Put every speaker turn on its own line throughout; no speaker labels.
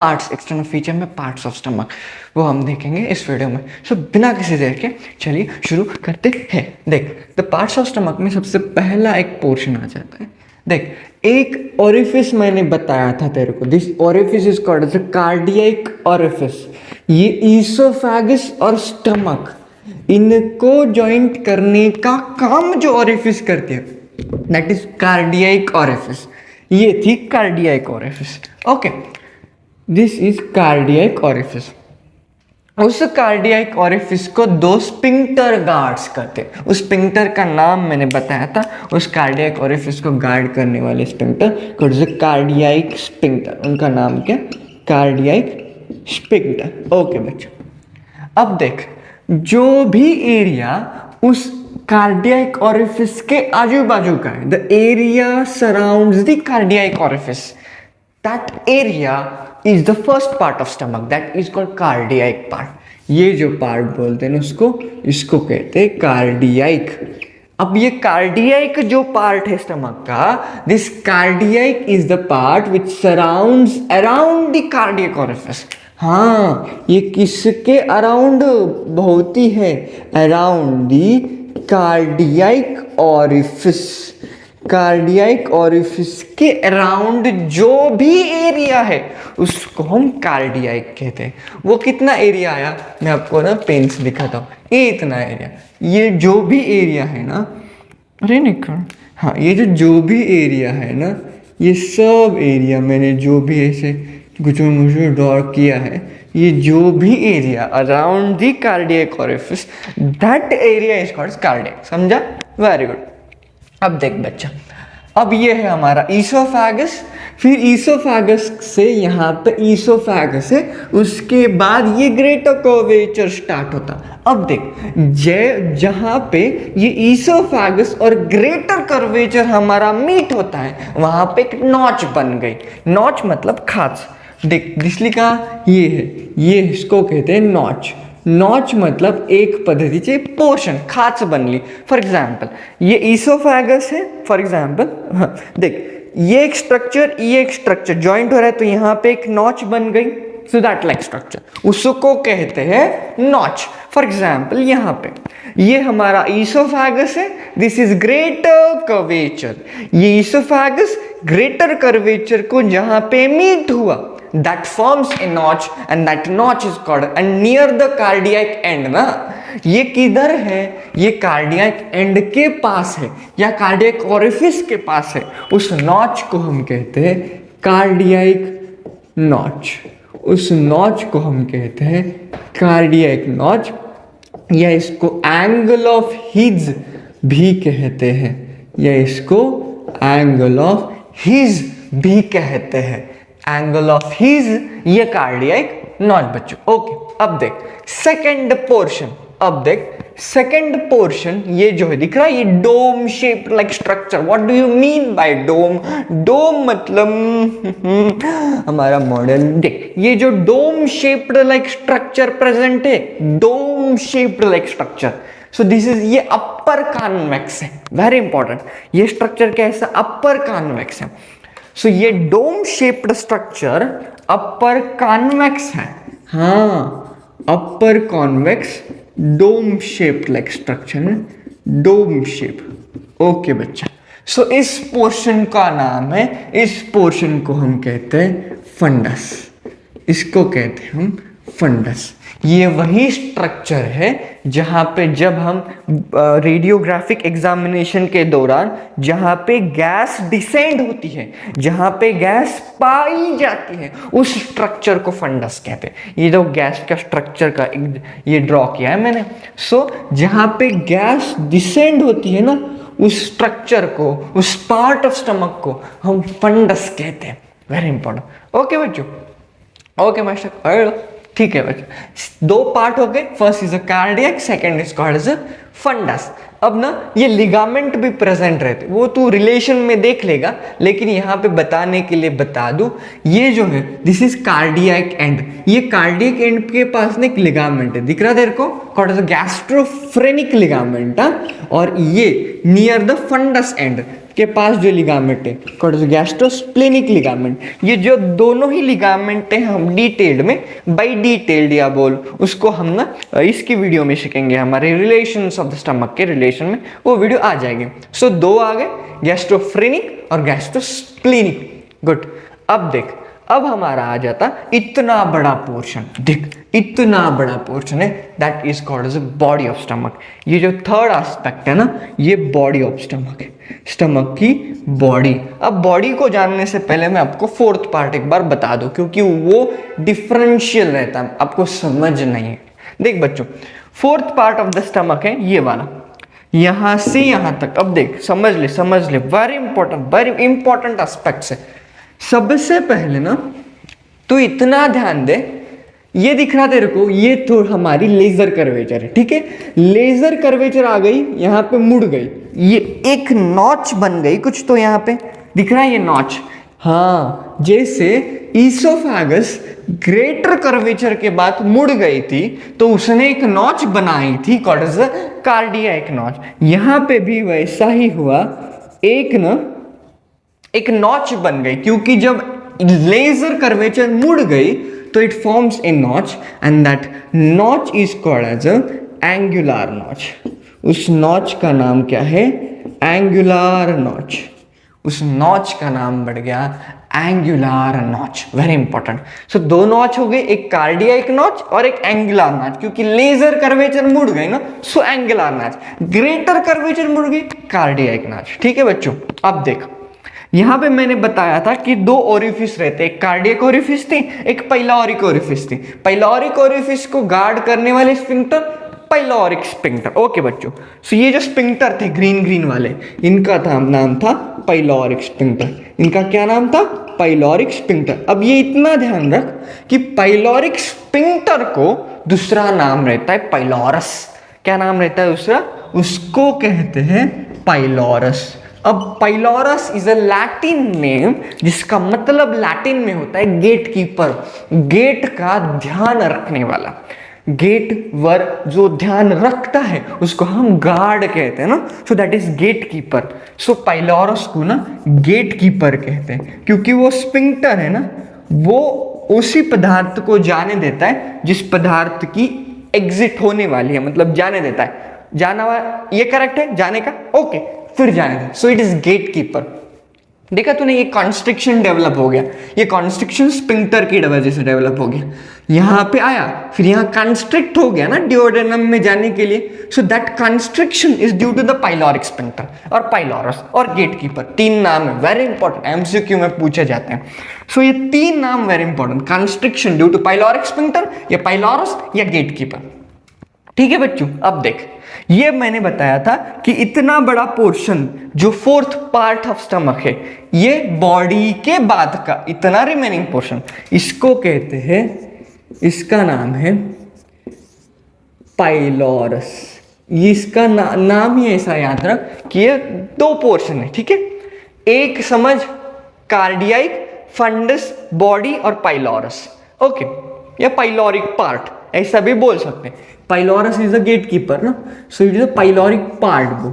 Parts, external feature में parts of stomach, वो हम देखेंगे इस वीडियो में। सो बिना किसी देर के चलिए शुरू करते हैं। देख, द पार्ट्स ऑफ स्टमक में सबसे पहला एक पोर्शन आ जाता है। देख, एक ओरिफिस मैंने बताया था तेरे को, this orifice is called as cardiac orifice. ये ईसोफेगस और स्टमक, इनको ज्वाइंट करने का काम जो ओरिफिस करती है, दैट इज कार्डियक ओरिफिस। ये थी cardiac orifice. Okay, this is cardiac orifice. उस कार्डियक ओरिफिस को दो स्पिंक्टर गार्ड्स करते हैं। उस स्पिंक्टर का नाम मैंने बताया था, उस कार्डियक ओरिफिस को गार्ड करने वाले स्पिंक्टर कार्डियक स्पिंक्टर, उनका नाम क्या? Cardiac sphincter. ओके बच्चों, अब देख, जो भी एरिया उस कार्डियक ओरिफिस के आजू बाजू का है, the area surrounds the cardiac orifice, that area is the first part of stomach, that is called cardiac part। ये जो पार्ट बोलते हैं ना उसको, इसको कहते हैं कार्डियक। अब ये कार्डियक जो पार्ट है स्टमक का, this cardiac is the part which surrounds around the cardiac orifice. हाँ, ये किसके अराउंड होती है? Around the cardiac orifice. Cardiac orifice के अराउंड जो भी एरिया है उसको हम कार्डियक कहते हैं। वो कितना एरिया आया, मैं आपको ना पेन से दिखाता हूँ। ये इतना एरिया, ये जो भी एरिया है ना, अरे निकल, हाँ, ये जो भी एरिया है ना, ये सब एरिया मैंने जो भी ऐसे कुछ मुझे ड्रॉ किया है, ये जो भी area around the cardiac orifice, that area is called cardiac. समझा? Very good. अब देख बच्चा, अब ये है हमारा ईसोफेगस। फिर ईसोफेगस से यहाँ पे ईसोफेगस है, उसके बाद ये ग्रेटर कर्वेचर स्टार्ट होता। अब देख, जहाँ पे ये ईसोफेगस और ग्रेटर कर्वेचर हमारा मीट होता है, वहाँ पे एक नॉच बन गई। नॉच मतलब खाच। देख, दिसली का ये है, ये इसको कहते हैं नॉच। नॉच मतलब एक पद्धतीचे पोर्शन, खाच बनली। फॉर एग्जाम्पल ये ईसोफेगस है, फॉर एग्जाम्पल, हाँ, देख, ये एक स्ट्रक्चर ज्वाइंट हो रहा है, तो यहाँ पे एक नॉच बन गई। सो दैट लाइक स्ट्रक्चर, उसको कहते हैं नॉच। फॉर एग्जाम्पल यहाँ पे ये हमारा ईसोफेगस है, दिस इज ग्रेटर कर्वेचर। ये ईसोफेगस ग्रेटर कर्वेचर को जहाँ पे मीट हुआ, that forms a notch and that notch is called, and near the cardiac end ना, ये किधर है? ये कार्डियक एंड के पास है या कार्डियक ओरिफिस के पास है। उस नॉच को हम कहते हैं कार्डियक नॉच। उस नॉच को हम कहते हैं कार्डियक नॉच, या इसको एंगल ऑफ हिज भी कहते हैं, या इसको एंगल ऑफ हिज भी कहते हैं। एंगल ऑफ हिज, ये कार्डियक नॉच बच्चों। ओके, अब देख सेकंड पोर्शन। अब देख सेकंड पोर्शन, ये जो है दिख रहा है, ये dome shaped like structure. What do you mean by dome? Dome मतलब हमारा मॉडल। देख, ये जो dome shaped like structure present है, dome shaped like structure, so this is, ये अपर कॉन्वेक्स है। वेरी इंपॉर्टेंट, ये स्ट्रक्चर कैसा? अपर कॉन्वेक्स है। सो ये dome shaped structure upper convex है। हाँ, upper convex dome shaped like structure है, डोम शेप। ओके बच्चा, सो इस पोर्शन का नाम है, इस पोर्शन को हम कहते हैं फंडस। इसको कहते हैं हम फंडस। ये वही स्ट्रक्चर है जहाँ पे जब हम रेडियोग्राफिक एग्जामिनेशन के दौरान जहाँ पे गैस डिसेंड होती है, जहाँ पे गैस पाई जाती है, उस स्ट्रक्चर को फंडस कहते हैं। ये जो गैस का स्ट्रक्चर का ये ड्रॉ किया है मैंने। सो जहाँ पे गैस डिसेंड होती है ना, उस स्ट्रक्चर को, उस पार्ट ऑफ स्टमक को हम फंडस कहते हैं। Very important. ओके बच्चों, ओके मास्टर, ठीक है बच्चों, दो पार्ट हो गए। First is a cardiac, second is called as a fundus. अब ना ये लिगामेंट भी प्रेजेंट रहते, वो तू रिलेशन में देख लेगा, लेकिन यहाँ पे बताने के लिए बता दूं, ये जो है दिस इज कार्डियक एंड। ये कार्डियक एंड के पास ना एक लिगामेंट है, दिख रहा है तेरे को, कॉल्ड एज गैस्ट्रोफ्रेनिक लिगामेंट। और ये नियर द फंडस एंड, के पास जो लिगामेंट है कॉल्ड एज गैस्ट्रोस्प्लेनिक लिगामेंट। ये जो दोनों ही लिगामेंट है हम डिटेल्ड में बाई डिटेल्ड या बोल उसको हम ना इसकी वीडियो में सीखेंगे, हमारे रिलेशंस ऑफ द स्टमक के रिलेशन में वो वीडियो आ जाएगी। सो दो आ गए, गैस्ट्रोफ्रेनिक और गैस्ट्रोस्प्लेनिक। गुड। अब देख, अब हमारा आ जाता इतना बड़ा पोर्शन, देख इतना बड़ा पोर्शन है, that is called as body of stomach. ये जो थर्ड एस्पेक्ट है ना, ये बॉडी ऑफ स्टमक है, स्टमक की बॉडी। अब बॉडी को जानने से पहले मैं आपको फोर्थ पार्ट एक बार बता दूं, क्योंकि वो डिफरेंशियल रहता है, आपको समझ नहीं है। देख बच्चों, fourth part of the stomach है ये वाला, यहां से यहां तक। अब देख, समझ ले, वेरी इंपॉर्टेंट एस्पेक्ट्स है। सबसे पहले ना तो इतना ध्यान दे, ये दिख रहा तेरे को, ये तो हमारी लेजर कर्वेचर है, ठीक है। लेजर कर्वेचर आ गई, यहाँ पे मुड़ गई, ये एक नॉच बन गई कुछ, तो यहाँ पे दिख रहा है ये नॉच। हाँ, जैसे ईसोफेगस ग्रेटर कर्वेचर के बाद मुड़ गई थी तो उसने एक नॉच बनाई थी कॉल्ड एज कार्डियक नॉच। यहाँ पे भी वैसा ही हुआ, एक नॉच बन गई, क्योंकि जब लेजर कर्वेचर मुड़ गई तो it forms a notch and that notch is called as angular notch. उस नॉच का नाम क्या है? Angular notch. उस नॉच का नाम बढ़ गया angular notch. Very important. So दो नॉच हो गए, एक कार्डियक नॉच और एक एंगुलर नॉच, क्योंकि लेजर कर्वेचर मुड़ गई ना, so angular notch. Greater curvature मुड़ गई, कार्डियक नॉच। ठीक है बच्चों, अब देख, यहां पे मैंने बताया था कि दो ओरिफिस रहते, एक कार्डियक ओरिफिस थी, एक पाइलोरिक ओरिफिस थी। पाइलोरिक ओरिफिस को गार्ड करने वाले स्फिंक्टर पाइलोरिक स्फिंक्टर। ओके बच्चों, सो ये जो स्फिंक्टर थे ग्रीन वाले, इनका नाम था पाइलोरिक स्फिंक्टर। इनका क्या नाम था? Pyloric sphincter. अब ये इतना ध्यान रख कि पाइलोरिक स्फिंक्टर को दूसरा नाम रहता है पाइलोरस। क्या नाम रहता है दूसरा? उसको कहते हैं पाइलोरस। अब pylorus is a Latin name, जिसका मतलब लैटिन में होता है गेट कीपर, गेट का ध्यान रखने वाला। गेट वर जो ध्यान रखता है उसको हम गार्ड कहते हैं ना, so that is get keeper. So pylorus को ना गेट कीपर कहते हैं, क्योंकि वो स्फिंक्टर है ना, वो उसी पदार्थ को जाने देता है जिस पदार्थ की एग्जिट होने वाली है, मतलब जाने देता है। जाना हुआ, ये करेक्ट है, जाने का, ओके, फिर जाने दे। So it is gatekeeper. देखा तूने, ये कॉन्स्ट्रिक्शन डेवलप हो गया, ये कॉन्स्ट्रिक्शन स्फिंक्टर की वजह से डेवलप हो गया। यहां पे आया, फिर यहां कंस्ट्रिक्ट हो गया ना डिओडेनम में जाने के लिए, so that constriction is due to the pyloric sphincter और पाइलोरस और गेट कीपर। तीन नाम है, वेरी इंपॉर्टेंट, एमसीक्यू में पूछे जाते हैं। सो ये तीन नाम very important, constriction due to pyloric sphincter, या पाइलोरस या गेट कीपर। ठीक है बच्चों, अब देख, ये मैंने बताया था कि इतना बड़ा पोर्शन जो फोर्थ पार्ट ऑफ स्टमक है, ये बॉडी के बाद का इतना रिमेनिंग पोर्शन, इसको कहते हैं, इसका नाम है पाइलोरस। ये इसका नाम ही ऐसा याद रख कि ये दो पोर्शन है। ठीक है, एक समझ कार्डियाक, फंडस, बॉडी और पाइलोरस। ओके, या पाइलोरिक पार्ट ऐसा भी बोल सकते हैं। Pylorus is a gatekeeper ना, so it is a pyloric part. वो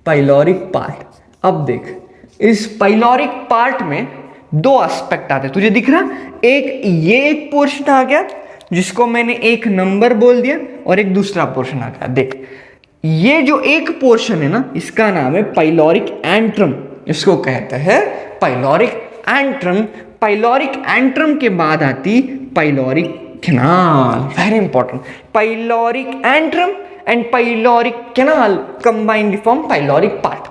पाइलोरिक पार्ट। अब देख, इस पाइलोरिक पार्ट में दो एस्पेक्ट आते हैं, तुझे दिख रहा? एक ये एक पोर्शन आ गया जिसको मैंने एक नंबर बोल दिया, और एक दूसरा पोर्शन आ गया। देख, ये जो एक पोर्शन है ना, इसका नाम है पाइलोरिक एंट्रम, इसको कहते हैं पाइलोरिक एंट्रम। पाइलोरिक एंट्रम के बाद आती pyloric canal. Very important, pyloric antrum and pyloric canal combined form pyloric part.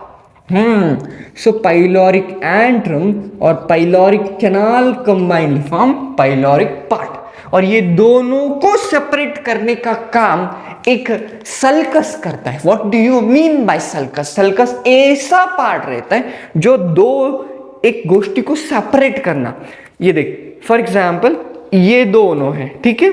So pyloric antrum और pyloric canal combined form pyloric part. और ये दोनों को सेपरेट करने का काम एक सल्कस करता है। What do you mean bye sulcus? Sulcus ऐसा पार्ट रहता है जो दो एक गोष्ठी को सेपरेट करना। ये देख, फॉर एग्जाम्पल ये दोनों है, ठीक है,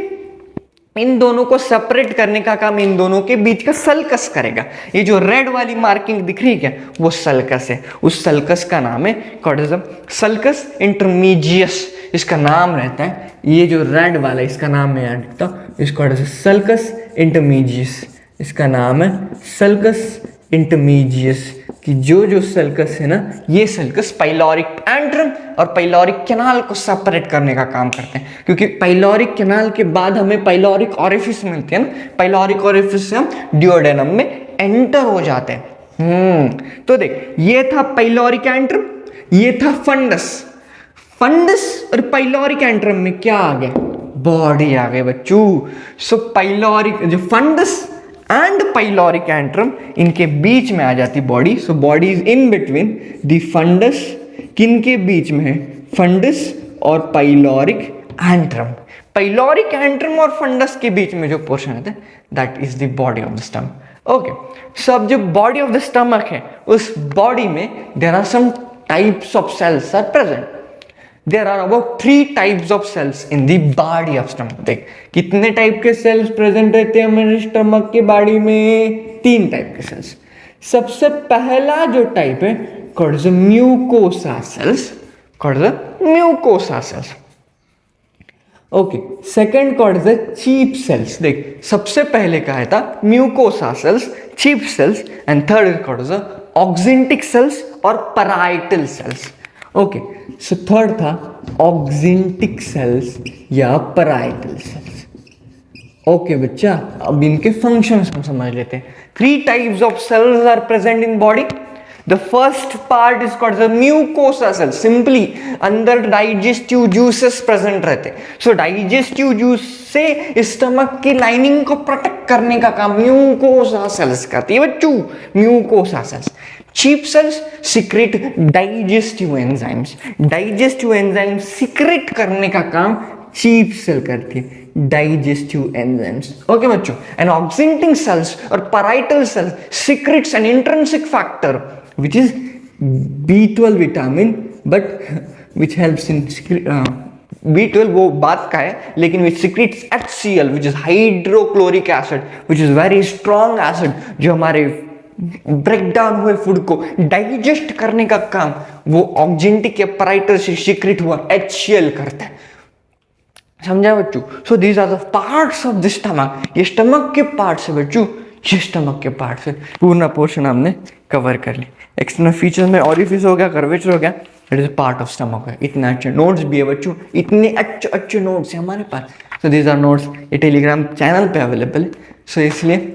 इन दोनों को सेपरेट करने का काम इन दोनों के बीच का सल्कस करेगा। ये जो रेड वाली मार्किंग दिख रही है क्या, वो सल्कस है। उस सल्कस का नाम है कॉर्डिज्म, सल्कस इंटरमीडियस इसका नाम रहता है। ये जो रेड वाला इसका नाम मैं यहाँ लिखता हूँ, इसको सल्कस इंटरमीडियस, इसका नाम है सल्कस इंटरमीडियस। कि जो सल्कस है ना, ये सल्कस पाइलोरिक एंट्रम और पाइलोरिक कैनाल को सेपरेट करने का काम करते हैं, क्योंकि पाइलोरिक कैनाल के बाद हमें पाइलोरिक ऑरिफिस मिलती है ना, पाइलोरिक ऑरिफिस से हम ड्यूओडेनम में एंटर हो जाते हैं। तो देख, ये था पाइलोरिक एंट्रम, ये था फंडस। फंडस और पाइलोरिक एंट्रम में क्या आ गया? बॉडी आ गई बच्चों। सो पाइलोरिक जो फंडस एंड पाइलोरिक एंट्रम, इनके बीच में आ जाती body. So body is in between the fundus, किन के बीच में है? फंडस और पाइलोरिक एंट्रम। पाइलोरिक एंट्रम और फंडस के बीच में जो पोर्शन आता है, that is the body of the stomach. Okay, so अब जो बॉडी ऑफ द स्टमक है, उस बॉडी में there are some types of cells are present. There are about 3 types of cells in the body of stomach. देख, कितने type के cells present रहते हैं हमारे स्टमक के बॉडी में? 3 टाइप के सेल्स। सबसे पहला जो टाइप है, called the mucosa cells, called the mucosa cells. Okay, second called the chief cells. देख, सबसे पहले कहा था mucosa cells, chief cells, and third called the oxyntic cells और parietal cells. Okay, so third था ऑक्सिंटिक सेल्स या parietal cells. Okay बच्चा, अब इनके फंक्शंस हम समझ लेते हैं। 3 types of cells are present in body. The first part is called the mucosa cell. Simply अंदर डाइजेस्टिव जूसेस प्रेजेंट रहते हैं। सो डाइजेस्टिव जूस से स्टमक की लाइनिंग को प्रोटेक्ट करने का काम म्यूकोसा सेल्स करती है बच्चों, mucosa cells. Chief cells secrete digestive enzymes. Digestive enzyme secrete करने का काम चीप सेल करती है, डाइजेस्टिव एंजाइम्स। ओके बच्चों, एंड ऑक्सिंटिक सेल्स और parietal cells secretes an intrinsic factor which is B12 vitamin, but which helps in B12 वो बात का है, लेकिन which secretes HCl which is hydrochloric acid, which is very strong acid, जो हमारे break down हुए food को डाइजेस्ट करने का काम वो ऑक्सिंटिक या पैराइटल से सीक्रेट हुआ HCl करता है। समझा बच्चों? So these are the parts of the stomach. ये स्टमक के पार्ट्स है बच्चों, ये स्टमक के पार्ट्स है। पूर्ण पोर्शन हमने कवर कर ली। एक्सटर्नल फीचर्स में ऑरिफिस हो गया, कर्वेचर हो गया, it is part of stomach है। इतने अच्छे नोट्स भी है बच्चों, इतने अच्छे अच्छे नोट्स है हमारे पास। सो दीज आर नोट्स, ये टेलीग्राम चैनल पे अवेलेबल है। सो इसलिए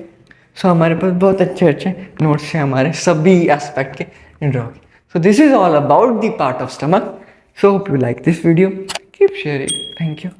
हमारे पास बहुत अच्छे अच्छे नोट्स हैं हमारे सभी एस्पेक्ट के ड्रॉ के। सो this is all about the part of stomach. So hope you like this video, keep sharing. Thank you.